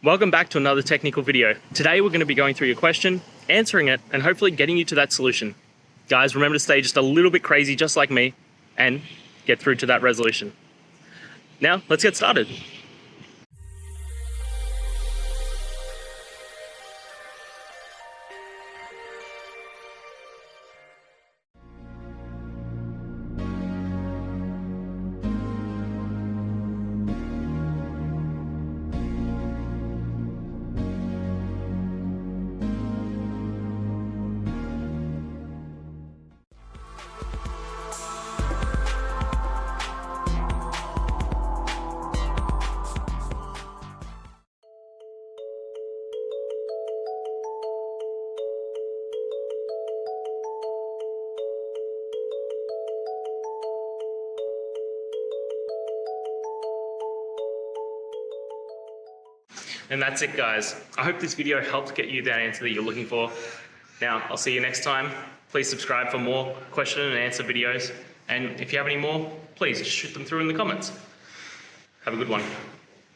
Welcome back to another technical video. Today we're going to be going through your question, answering it, and hopefully getting you to that solution. Guys, remember to stay just a little bit crazy just like me and get through to that resolution. Now, let's get started. And that's it, guys. I hope this video helped get you that answer that you're looking for. Now, I'll see you next time. Please subscribe for more question and answer videos. And if you have any more, please just shoot them through in the comments. Have a good one.